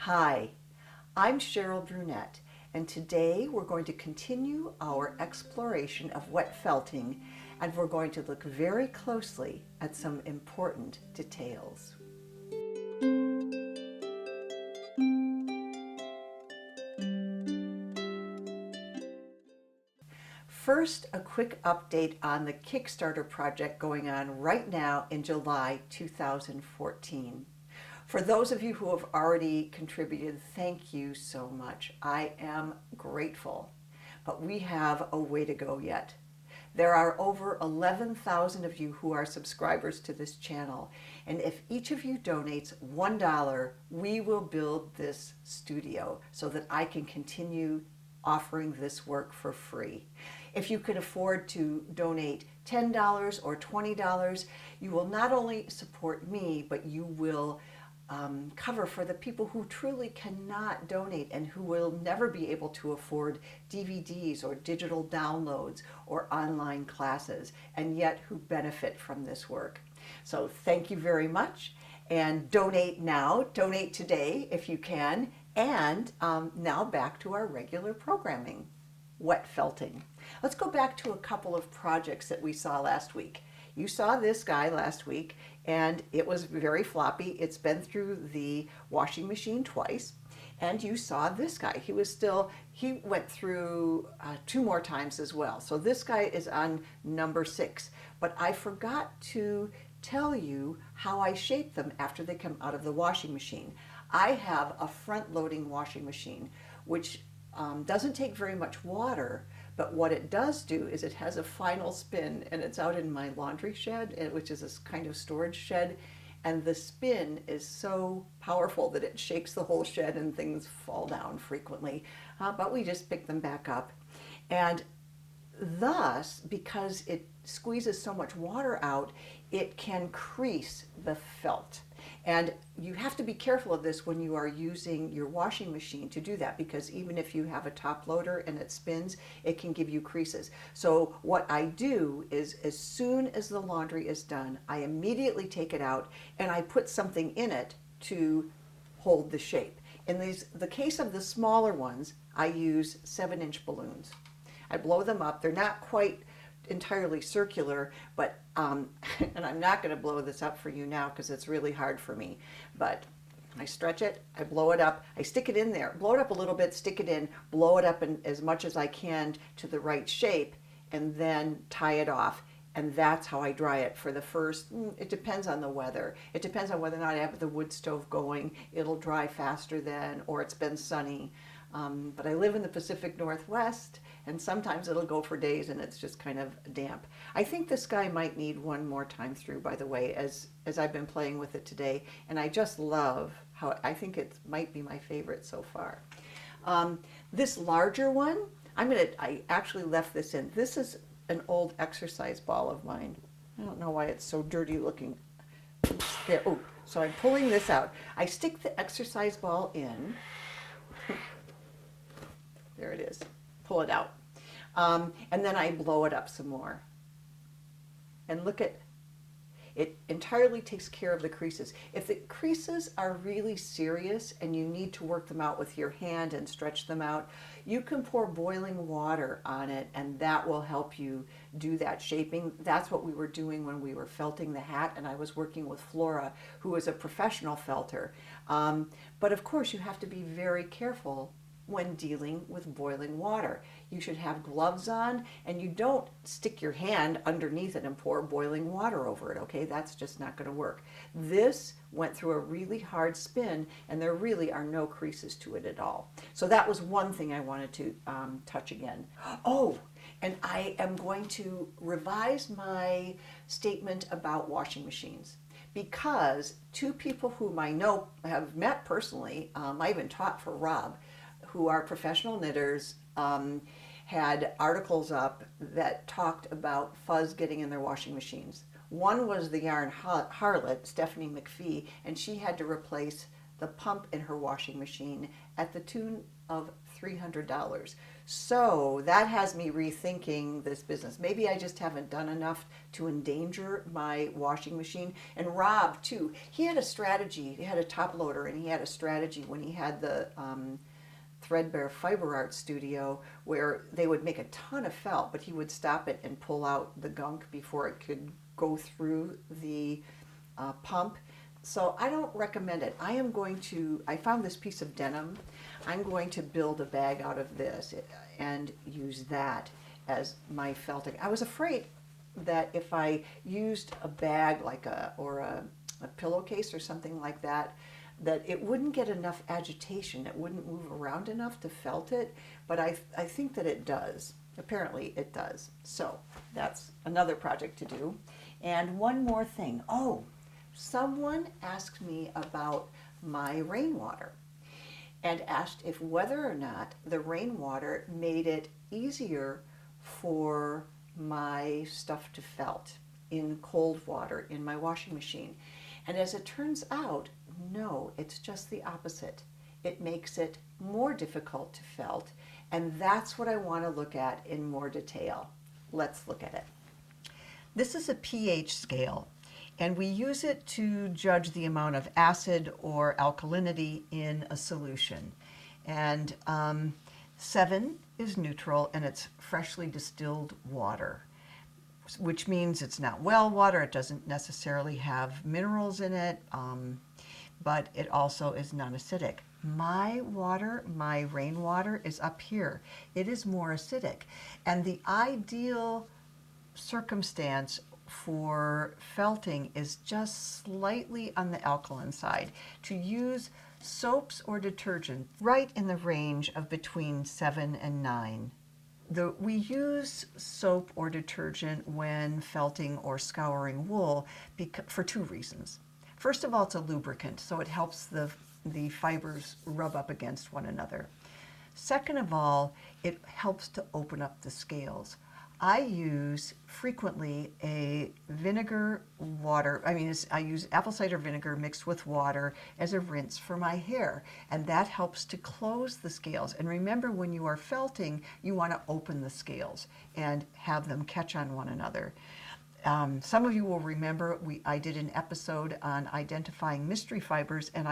Hi, I'm Cheryl Brunette, and today we're going to continue our exploration of wet felting, and we're going to look very closely at some important details. First, a quick update on the Kickstarter project going on right now in July 2014. For those of you who have already contributed, thank you so much. I am grateful, but we have a way to go yet. There are over 11,000 of you who are subscribers to this channel, and if each of you donates $1, we will build this studio so that I can continue offering this work for free. If you could afford to donate $10 or $20, you will not only support me, but you will cover for the people who truly cannot donate and who will never be able to afford DVDs or digital downloads or online classes, and yet who benefit from this work. So thank you very much, and donate now, donate today if you can. And now back to our regular programming, wet felting. Let's go back to a couple of projects that we saw last week. You saw this guy last week, and it was very floppy. It's been through the washing machine twice. And you saw this guy. He went through 2 more times as well. So this guy is on number 6. But I forgot to tell you how I shape them after they come out of the washing machine. I have a front-loading washing machine, which doesn't take very much water, but what it does do is it has a final spin, and it's out in my laundry shed, which is this kind of storage shed, and the spin is so powerful that it shakes the whole shed and things fall down frequently, but we just pick them back up. And thus, because it squeezes so much water out, it can crease the felt. And you have to be careful of this when you are using your washing machine to do that, because even if you have a top loader and it spins, it can give you creases. So what I do is, as soon as the laundry is done, I immediately take it out and I put something in it to hold the shape. In the case of the smaller ones, I use 7-inch balloons. I blow them up. They're not quite entirely circular, but and I'm not going to blow this up for you now because it's really hard for me, but I stretch it, I blow it up, I stick it in there, blow it up a little bit, stick it in, blow it up as much as I can to the right shape, and then tie it off. And that's how I dry it for the first, it depends on the weather. It depends on whether or not I have the wood stove going. It'll dry faster then, or it's been sunny. But I live in the Pacific Northwest, and sometimes it'll go for days and it's just kind of damp. I think this guy might need one more time through, by the way, as I've been playing with it today, and I just love how I think it might be my favorite so far. This larger one, I actually left this in. This is an old exercise ball of mine. I don't know why it's so dirty looking. There, oh, so I'm pulling this out. I stick the exercise ball in. There it is. Pull it out. And then I blow it up some more. And look at, it entirely takes care of the creases. If the creases are really serious and you need to work them out with your hand and stretch them out, you can pour boiling water on it, and that will help you do that shaping. That's what we were doing when we were felting the hat, and I was working with Flora, who is a professional felter. But of course, you have to be very careful when dealing with boiling water. You should have gloves on, and you don't stick your hand underneath it and pour boiling water over it, okay? That's just not gonna work. This went through a really hard spin, and there really are no creases to it at all. So that was one thing I wanted to touch again. Oh, and I am going to revise my statement about washing machines, because 2 people whom I know have met personally, I even taught for Rob, who are professional knitters, had articles up that talked about fuzz getting in their washing machines. One was the yarn harlot, Stephanie McPhee, and she had to replace the pump in her washing machine at the tune of $300. So that has me rethinking this business. Maybe I just haven't done enough to endanger my washing machine. And Rob, too, he had a strategy. He had a top loader, and he had a strategy when he had the Threadbare Fiber Art Studio, where they would make a ton of felt, but he would stop it and pull out the gunk before it could go through the pump. So I don't recommend it. I found this piece of denim. I'm going to build a bag out of this and use that as my felting. I was afraid that if I used a bag like a pillowcase or something like that, that it wouldn't get enough agitation. It wouldn't move around enough to felt it, but I think that it does. Apparently it does. So that's another project to do. And one more thing. Oh, someone asked me about my rainwater and asked if whether or not the rainwater made it easier for my stuff to felt in cold water in my washing machine. And as it turns out, no, it's just the opposite. It makes it more difficult to felt, and that's what I want to look at in more detail. Let's look at it. This is a pH scale, and we use it to judge the amount of acid or alkalinity in a solution. And 7 is neutral, and it's freshly distilled water, which means it's not well water. It doesn't necessarily have minerals in it, but it also is non-acidic. My water, my rainwater, is up here. It is more acidic. And the ideal circumstance for felting is just slightly on the alkaline side. To use soaps or detergent right in the range of between 7 and 9. We use soap or detergent when felting or scouring wool for 2 reasons. First of all, it's a lubricant, so it helps the fibers rub up against one another. Second of all, it helps to open up the scales. I use frequently a vinegar water, I use apple cider vinegar mixed with water as a rinse for my hair, and that helps to close the scales. And remember, when you are felting, you want to open the scales and have them catch on one another. Some of you will remember I did an episode on identifying mystery fibers, and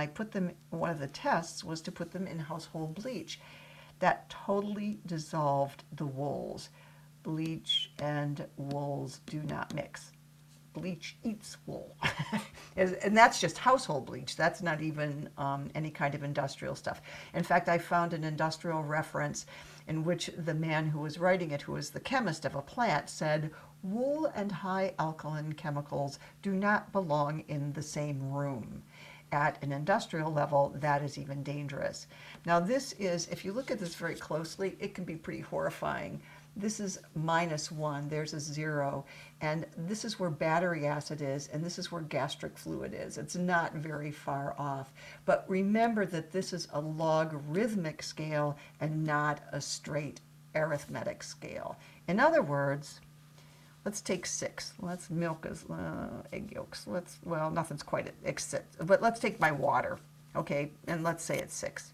one of the tests was to put them in household bleach. That totally dissolved the wools. Bleach and wools do not mix. Bleach eats wool. And that's just household bleach. That's not even any kind of industrial stuff. In fact, I found an industrial reference in which the man who was writing it, who was the chemist of a plant, said, "Wool and high alkaline chemicals do not belong in the same room." At an industrial level, that is even dangerous. Now this is, if you look at this very closely, it can be pretty horrifying. This is -1, there's a 0, and this is where battery acid is, and this is where gastric fluid is. It's not very far off. But remember that this is a logarithmic scale and not a straight arithmetic scale. In other words, let's take 6. Let's milk as egg yolks. Nothing's quite except, but let's take my water, okay, and let's say it's 6.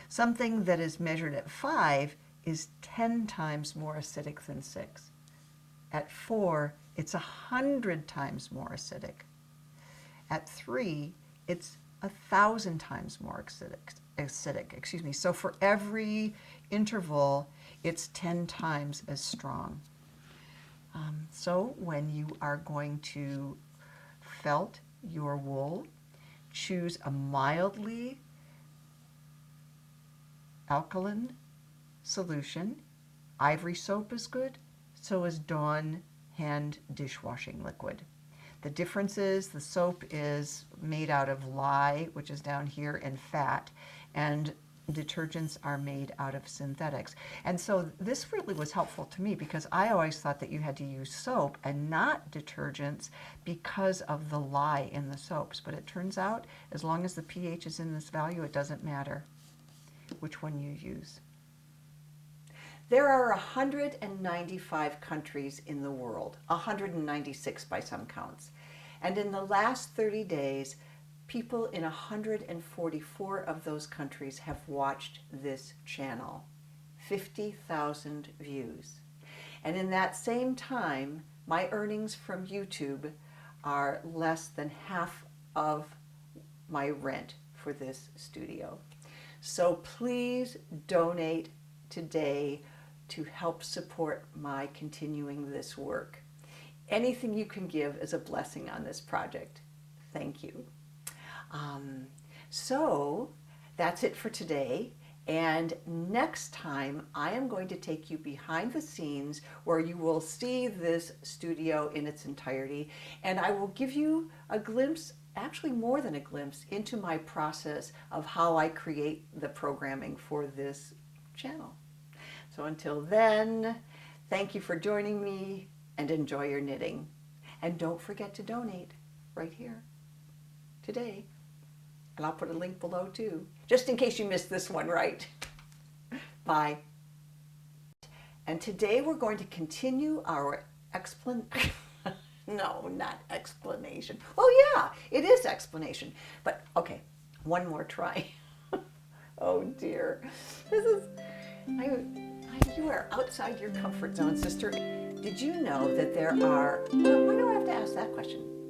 Something that is measured at 5 is 10 times more acidic than 6. At 4, it's 100 times more acidic. At 3, it's 1,000 times more acidic. So for every interval, it's 10 times as strong. So when you are going to felt your wool, choose a mildly alkaline solution. Ivory soap is good, so is Dawn hand dishwashing liquid. The difference is the soap is made out of lye, which is down here, and fat, and detergents are made out of synthetics. And so this really was helpful to me because I always thought that you had to use soap and not detergents because of the lye in the soaps. But it turns out, as long as the pH is in this value, it doesn't matter which one you use. There are 195 countries in the world, 196 by some counts. And in the last 30 days, People in 144 of those countries have watched this channel. 50,000 views. And in that same time, my earnings from YouTube are less than half of my rent for this studio. So please donate today to help support my continuing this work. Anything you can give is a blessing on this project. Thank you. So that's it for today. And next time I am going to take you behind the scenes where you will see this studio in its entirety, and I will give you a glimpse, actually more than a glimpse, into my process of how I create the programming for this channel. So until then, thank you for joining me and enjoy your knitting. And don't forget to donate right here today. And I'll put a link below too, just in case you missed this one, right? Bye. And today we're going to continue our no, not explanation. Oh yeah, it is explanation. But okay, one more try. Oh dear. This is, you are outside your comfort zone, sister. Did you know that there are, well, why do I have to ask that question?